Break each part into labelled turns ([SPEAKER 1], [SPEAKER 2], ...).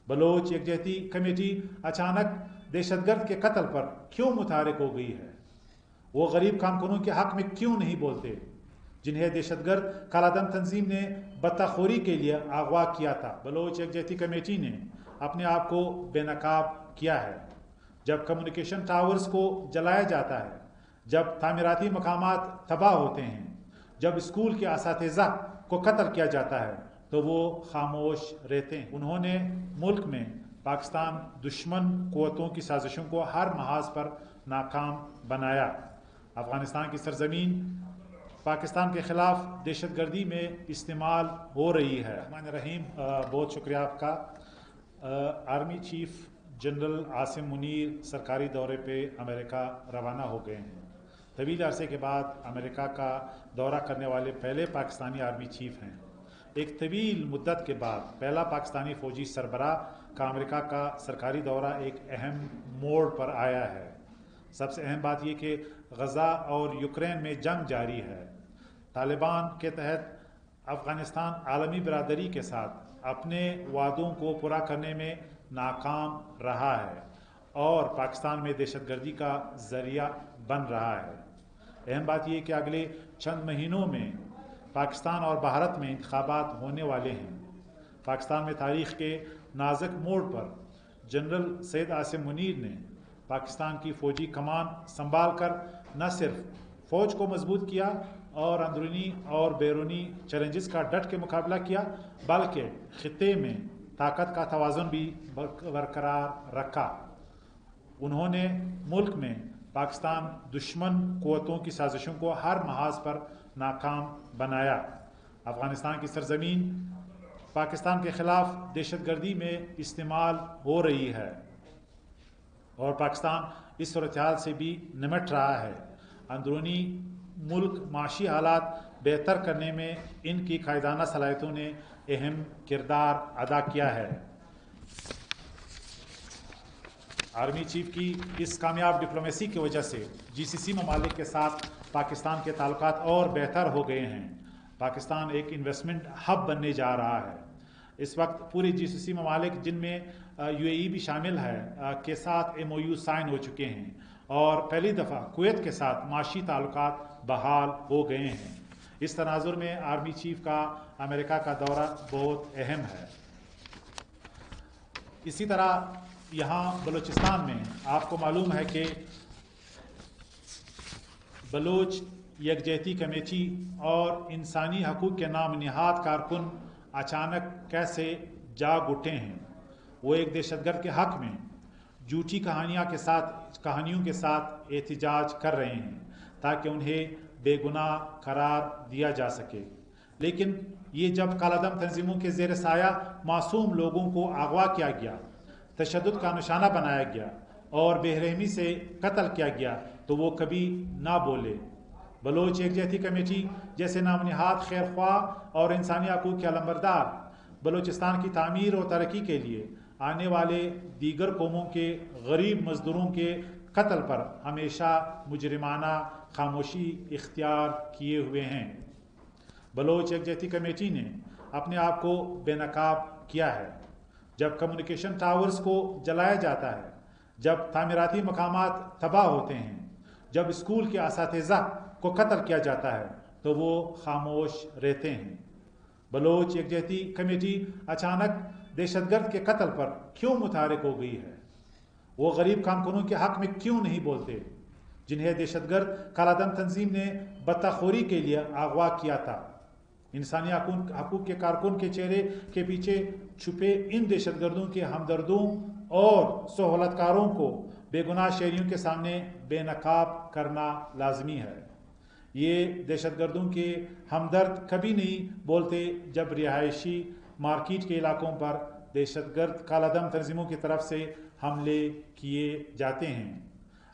[SPEAKER 1] Bloch यकजहती committee अचानक दहशतगर्द के कत्ल पर क्यों मुतहरिक हो गई है? वो गरीब कारकुनों के हक में क्यों नहीं बोलते जिन्हें दहशतगर्द कालादम तंजीम ने बत्ताखोरी के लिए अगवा किया था? बलोच यकजहती कमेटी ने अपने आप को बेनकाब किया है। जब कम्युनिकेशन टावर्स को जलाया जाता है, जब तामीराती मकामात तबाह होते हैं, जब स्कूल के असातिज़ा को कत्ल किया जाता है, तो वो खामोश रहते हैं। उन्होंने मुल्क में पाकिस्तान दुश्मन क़ुव्वतों की साजिशों को हर महाज पर नाकाम बनाया। अफ़गानिस्तान की सरजमीन पाकिस्तान के ख़िलाफ़ दहशतगर्दी में इस्तेमाल हो रही है। रहमान रहीम, बहुत शुक्रिया आपका। Army chief general Asim Munir सरकारी दौरे पे अमेरिका रवाना हो गए हैं। तवील अरसे के बाद अमेरिका का दौरा करने वाले पहले पाकिस्तानी आर्मी चीफ हैं। एक तवील मुद्दत के बाद पहला पाकिस्तानी फ़ौजी सरबराह का अमेरिका का सरकारी दौरा एक अहम मोड़ पर आया है। सबसे अहम बात यह कि गज़ा और यूक्रेन में जंग जारी है। तालिबान के तहत अफ़गानिस्तान आलमी बरादरी के साथ अपने वादों को पूरा करने में नाकाम रहा है और पाकिस्तान में दहशतगर्दी का ज़रिया बन रहा है। अहम बात यह कि अगले चंद महीनों में पाकिस्तान और भारत में इंतखाबात होने वाले हैं। पाकिस्तान में तारीख़ के नाजुक मोड़ पर जनरल सैयद आसिम मुनीर ने पाकिस्तान की फ़ौजी कमान संभाल कर न सिर्फ फ़ौज को मजबूत किया और अंदरूनी और बैरूनी चैलेंजेस का डट के मुकाबला किया, बल्कि खित्ते में ताकत का तवाज़ुन भी बरकरार रखा। उन्होंने मुल्क में पाकिस्तान दुश्मन क़ुव्वतों की साजिशों को हर महाज पर नाकाम बनाया। अफ़गानिस्तान की सरजमीन पाकिस्तान के ख़िलाफ़ दहशतगर्दी में इस्तेमाल हो रही है और पाकिस्तान इस सूरत हाल से भी निमट रहा है। अंदरूनी मुल्क माशी हालात बेहतर करने में इनकी कायदाना सलाहियतों ने अहम किरदार अदा किया है। आर्मी चीफ की इस कामयाब डिप्लोमेसी की वजह से जीसीसी ममालिक के साथ पाकिस्तान के ताल्लुकात और बेहतर हो गए हैं। पाकिस्तान एक इन्वेस्टमेंट हब बनने जा रहा है। इस वक्त पूरे जीसीसी ममालिक, जिनमें यूएई भी शामिल है, के साथ एमओयू साइन हो चुके हैं और पहली दफ़ा कुवैत के साथ माशी ताल्लुकात बहाल हो गए हैं। इस तनाजुर में आर्मी चीफ का अमेरिका का दौरा बहुत अहम है। इसी तरह यहाँ बलूचिस्तान में आपको मालूम है कि बलोच यकजहती कमेटी और इंसानी हकूक़ के नाम निहाद कारकुन अचानक कैसे जाग उठे हैं। वो एक दहशतगर्द के हक़ में झूठी कहानियों के साथ एहतिजाज कर रहे हैं ताकि उन्हें बेगुनाह करार दिया जा सके। लेकिन ये जब कालादम तंजीमों के ज़ेर साया मासूम लोगों को अगवा किया गया, तशद्दुद का निशाना बनाया गया और बेरहमी से कत्ल किया गया, तो वो कभी ना बोले। बलोच यकजहती कमेटी जैसे नामनिहाद खैर ख्वाह और इंसानी हकूक़ के अलंबरदार बलूचिस्तान की तामीर और तरक्की के लिए आने वाले दीगर कौमों के गरीब मजदूरों के कत्ल पर हमेशा मुजरिमाना खामोशी इख्तियार किए हुए हैं। बलोच यकजहती कमेटी ने अपने आप को बेनकाब किया है। जब कम्युनिकेशन टावर्स को जलाया जाता है, जब तामीराती मकामात तबाह होते हैं, जब स्कूल के असातिज़ा को कत्ल किया जाता है, तो वो खामोश रहते हैं। बलोच यकजहती कमेटी अचानक दहशतगर्द के कत्ल पर क्यों मुतहरिक हो गई है? वो गरीब कारकुनों के हक़ में क्यों नहीं बोलते जिन्हें दहशतगर्द कालादम तंजीम ने बत्ताखोरी के लिए अगवा किया था? इंसानी हकूक़ के कारकुन के चेहरे के पीछे छुपे इन दहशतगर्दों के हमदर्दों और सहूलतकारों को बेगुनाह शहरियों के सामने बेनकाब करना लाजमी है। ये दहशतगर्दों के हमदर्द कभी नहीं बोलते जब रिहायशी मार्केट के इलाकों पर दहशतगर्द कालादम तंजीमों की तरफ से हमले किए जाते हैं।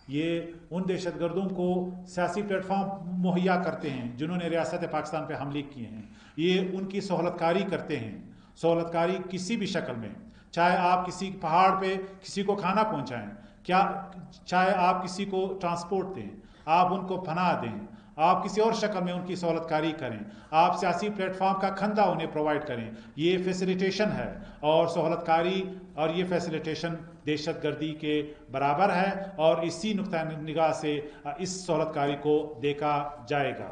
[SPEAKER 1] ये उन दहशतगर्दों को सियासी प्लेटफॉर्म मुहैया करते हैं जिन्होंने रियासत पाकिस्तान पर हमले किए हैं। ये उनकी सहूलतकारी करते हैं। सहूलतकारी किसी भी शक्ल में, चाहे आप किसी पहाड़ पे किसी को खाना पहुंचाएं, चाहे आप किसी को ट्रांसपोर्ट दें, आप उनको पनाह दें, آپ کسی اور شکل میں ان کی سہولت کاری کریں، آپ سیاسی پلیٹ فارم کا کھندہ انہیں پرووائڈ کریں، یہ فیسیلیٹیشن ہے اور سہولت کاری اور یہ فیسیلیٹیشن دہشت گردی کے برابر ہے، اور اسی نقطہ نگاہ سے اس سہولت کاری کو دیکھا جائے گا۔